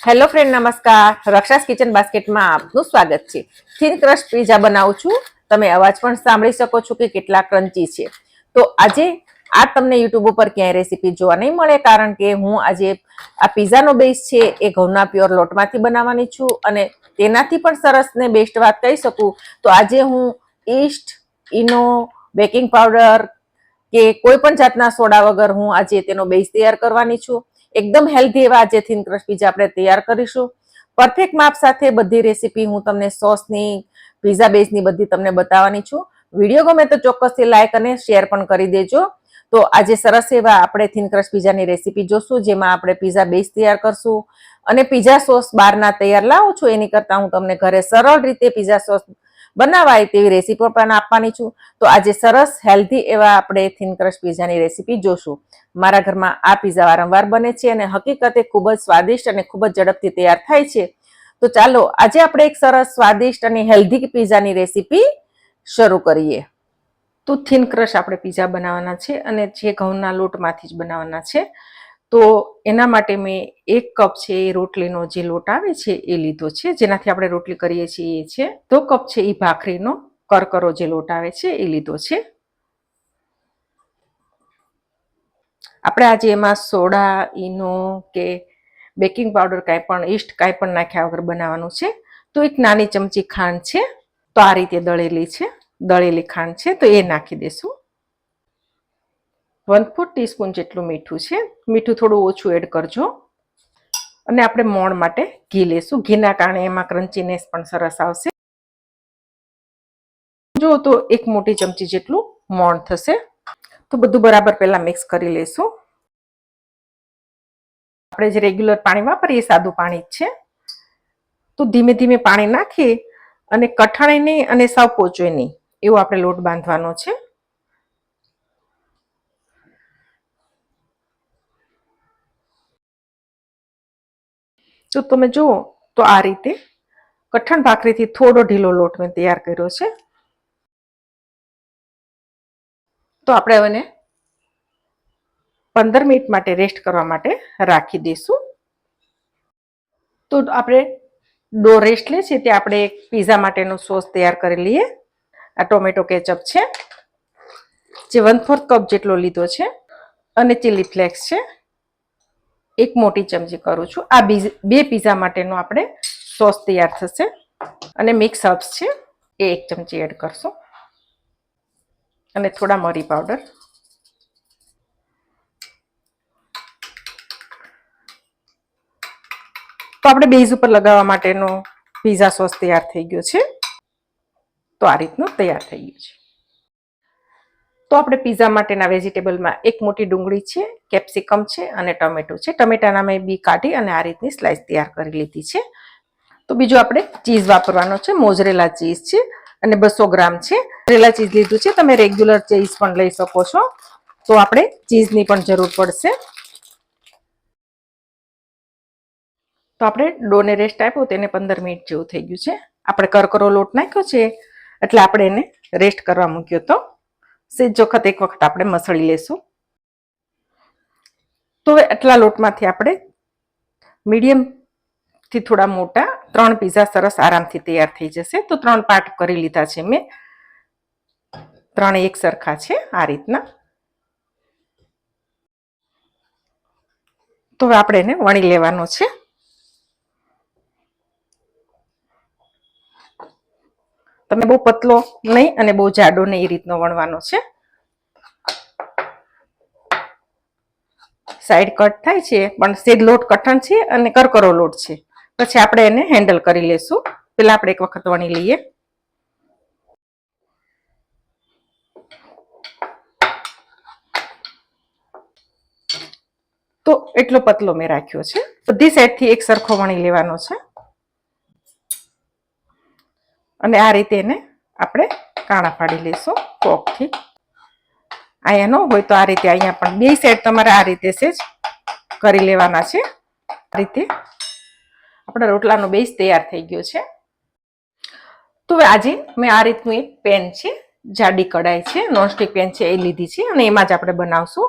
Hello friend, નમસ્કાર. રક્ષાસ kitchen બાસ્કેટમાં આપનું સ્વાગત છે. થીન ક્રશ પીઝા બનાવું છું. તમે અવાજ પણ સાંભળી શકો છો કે કેટલા ક્રન્ચી છે. તો આજે આ તમને યુટ્યુબ ઉપર ક્યાંય રેસીપી જોવા નહીં મળે, કારણ કે હું આજે આ પીઝાનો બેઝ છે એ ઘઉંના પ્યોર લોટમાંથી બનાવવાની છું, અને તેનાથી પણ સરસ ને બેસ્ટ વાત કહી શકું તો આજે હું ઈસ્ટ, ઈનો, બેકિંગ પાવડર કે કોઈ પણ જાતના સોડા વગર હું આજે તેનો બેઝ તૈયાર કરવાની છું. એકદમ હેલ્ધી એવા આજે થીન ક્રશ પીઝા આપણે તૈયાર કરીશું. પરફેક્ટ માપ સાથે બધી રેસીપી હું તમને સોસની, પીઝા બેઝની બધી તમને બતાવવાની છું. વિડીયો ગમે તો ચોક્કસથી લાઈક અને શેર પણ કરી દેજો. તો આજે સરસ એવા આપણે થીન ક્રશ પીઝાની રેસીપી જોશું, જેમાં આપણે પીઝા બેઝ તૈયાર કરશું અને પીઝા સોસ બહારના તૈયાર લાવું છું એની કરતાં હું તમને ઘરે સરળ રીતે પીઝા સોસ બનાવાય તેવી રેસીપી પણ આપવાની છું. તો આજે સરસ હેલ્ધી એવા આપણે થીન ક્રશ પીઝાની રેસીપી જોશું. મારા ઘરમાં આ પીઝા વારંવાર બને છે અને હકીકતે ખૂબ જ સ્વાદિષ્ટ અને ખૂબ જ ઝડપથી તૈયાર થાય છે. તો ચાલો આજે આપણે એક સરસ સ્વાદિષ્ટ અને હેલ્ધી પીઝાની રેસીપી શરૂ કરીએ. તો થીન ક્રશ આપણે પીઝા બનાવવાના છે અને જે ઘઉંના લોટમાંથી જ બનાવવાના છે. તો એના માટે મેં 1 કપ છે એ રોટલીનો જે લોટ આવે છે એ લીધો છે, જેનાથી આપણે રોટલી કરીએ છીએ એ છે. 2 કપ છે એ ભાખરીનો કરકરો જે લોટ આવે છે એ લીધો છે. આપણે આજે એમાં સોડા, ઈનો કે બેકિંગ પાવડર કાંઈ પણ, ઈસ્ટ કાંઈ પણ નાખ્યા વગર બનાવવાનું છે. તો 1 નાની ચમચી ખાંડ છે, તો આ રીતે દળેલી ખાંડ છે, તો એ નાખી દેશું. 1/4 ટીસ્પૂન જેટલું મીઠું છે, મીઠું થોડું ઓછું એડ કરજો. અને આપણે મોણ માટે ઘી લેશું. ઘીના કારણે એમાં ક્રન્ચીનેસ પણ સરસ આવશે. જો તો 1 મોટી ચમચી જેટલું મોણ થશે. તો બધું બરાબર પહેલા મિક્સ કરી લેશું. આપણે જે રેગ્યુલર પાણી વાપરીએ સાદું પાણી જ છે. તો ધીમે ધીમે પાણી નાખી અને કઠાણે નહીં અને સાવ પોચોય નહીં એવો આપણે લોટ બાંધવાનો છે. તો તમે જુઓ તો આ રીતે કઠણ ભાખરીથી થોડો ઢીલો લોટ મેં તૈયાર કર્યો છે. તો આપણે હવે 15 મિનિટ માટે રેસ્ટ કરવા માટે રાખી દઈશું. તો આપણે ડો રેસ્ટ લે છે ત્યાં આપણે એક પીઝા માટેનો સોસ તૈયાર કરી લઈએ. આ ટોમેટો કેચઅપ છે, જે 1/4 કપ જેટલો લીધો છે, અને ચીલી ફ્લેક્સ છે, 1 મોટી ચમચી કરું છું. આ 2 પીઝા માટેનો આપણે સોસ તૈયાર થશે. અને મિક્સ હર્બ્સ છે એ 1 ચમચી એડ કરશું, અને થોડા મરી પાવડર. તો આપણે બેઝ ઉપર લગાવવા માટેનો પીઝા સોસ તૈયાર થઈ ગયો છે. તો આ રીતનું તૈયાર થઈ ગયું છે. તો આપણે પીઝા માટેના વેજીટેબલમાં 1 મોટી ડુંગળી છે, કેપ્સિકમ છે અને ટમેટો છે. ટમેટાના મેં બી કાઢી અને આ રીતની સ્લાઇસ તૈયાર કરી લીધી છે. તો બીજું આપણે ચીઝ વાપરવાનો છે. મોઝરેલા ચીઝ છે અને 200 ગ્રામ છે. મોઝરેલા ચીઝ લીધું છે. તમે રેગ્યુલર ચીઝ પણ લઈ શકો છો. તો આપણે ચીઝની પણ જરૂર પડશે. તો આપણે ડોને રેસ્ટ આપ્યો તેને 15 મિનિટ જેવું થઈ ગયું છે. આપણે કરકરો લોટ નાખ્યો છે એટલે આપણે એને રેસ્ટ કરવા મૂક્યો તો સેજ વખત એક વખત આપણે મસળી લેશું. તો હવે આટલા લોટમાંથી આપણે મીડિયમથી થોડા મોટા 3 પીઝા સરસ આરામથી તૈયાર થઈ જશે. તો 3 પાર્ટ કરી લીધા છે મેં. 3 એક સરખા છે આ રીતના. તો હવે આપણે એને વણી લેવાનો છે. તમે બહુ પતલો નહીં અને બહુ જાડો નહીં એ રીતનો વણવાનો છે. સાઈડ કટ થાય છે પણ સેજ લોટ કઠણ છે અને કરકરો લોટ છે. પછી આપણે એને હેન્ડલ કરી લેશું. પેલા આપણે એક વખત વણી લઈએ. તો એટલો પતલો મેં રાખ્યો છે. બધી સાઈડથી એક સરખો વણી લેવાનો છે. અને આ રીતે એને આપણે કાણા પાડી લઈશું ફોર્કથી. અહીંયા ન હોય તો આ રીતે અહીંયા પણ બે સાઈડ તમારે આ રીતે જ કરી લેવાના છે. આ રીતે આપણા રોટલાનો બેઝ તૈયાર થઈ ગયો છે. તો હવે આજે મેં આ રીતનું એક પેન છે, જાડી કડાઈ છે, નોનસ્ટિક પેન છે એ લીધી છે અને એમાં જ આપણે બનાવશું.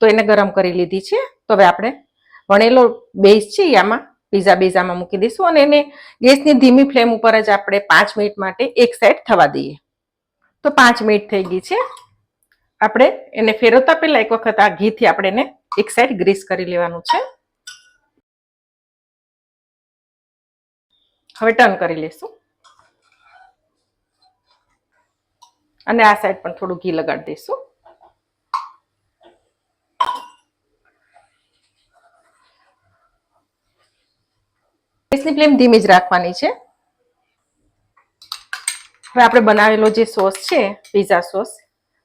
તો એને ગરમ કરી લીધી છે. તો હવે આપણે વણેલો બેઝ છે આમાં બીજામાં મૂકી દઈશું અને એને ગેસની ધીમી ફ્લેમ ઉપર જ આપણે 5 મિનિટ માટે એક સાઈડ થવા દઈએ. તો 5 મિનિટ થઈ ગઈ છે. આપણે એને ફેરવતા પહેલા એક વખત આ ઘીથી આપણે એને એક સાઈડ ગ્રીસ કરી લેવાનું છે. હવે ટર્ન કરી લેશું અને આ સાઈડ પણ થોડું ઘી લગાડી દઈશું. ગેસની ફ્લેમ ધીમી જ રાખવાની છે. હવે આપણે બનાવેલો જે સોસ છે, પિઝા સોસ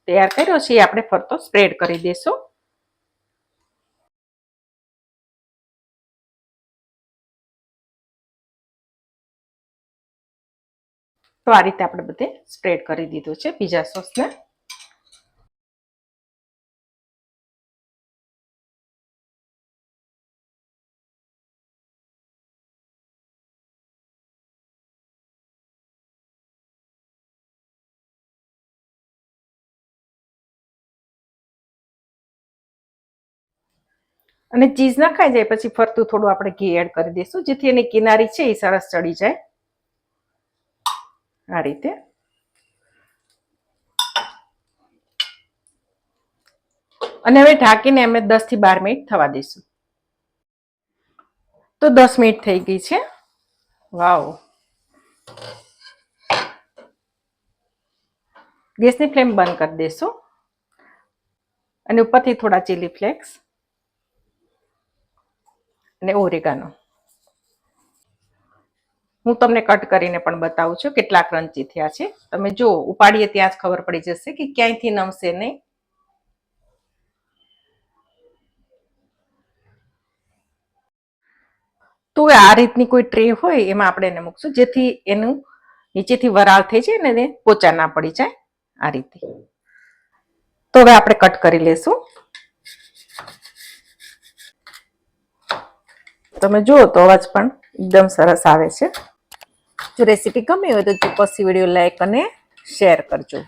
તૈયાર કર્યો છે, એ આપણે ફરતો સ્પ્રેડ કરી દઈશું. તો આ રીતે આપણે બધે સ્પ્રેડ કરી દીધું છે પિઝા સોસને. અને ચીઝ નખાઈ જાય પછી ફરતું થોડું આપણે ઘી એડ કરી દઈશું, જેથી એની કિનારી છે એ સરસ ચડી જાય. આ રીતે અને હવે ઢાંકીને અમે 10 થી 12 મિનિટ થવા દઈશું. તો 10 મિનિટ થઈ ગઈ છે. વાવ! ગેસની ફ્લેમ બંધ કરી દઈશું અને ઉપરથી થોડા ચીલી ફ્લેક્સ અને ઓરેગાનો હું તમને કટ કરીને પણ બતાવું છું કેટલા ક્રન્ચી થયા છે. તમે જો ઉપાડીએ ત્યાં જ ખબર પડી જશે કે ક્યાંયથી નમશે નહીં. તો આ રીતની કોઈ ટ્રે હોય એમાં આપણે એને મૂકશું, જેથી એનું નીચેથી વરાળ થઈ જાય ને પોચા ના પડી જાય. આ રીતે તો હવે આપણે કટ કરી લેશું. તમે જુઓ તો અવાજ પણ એકદમ સરસ આવે છે. જો રેસીપી ગમી હોય તો ચોક્કસ વિડીયો લાઈક અને શેર કરજો.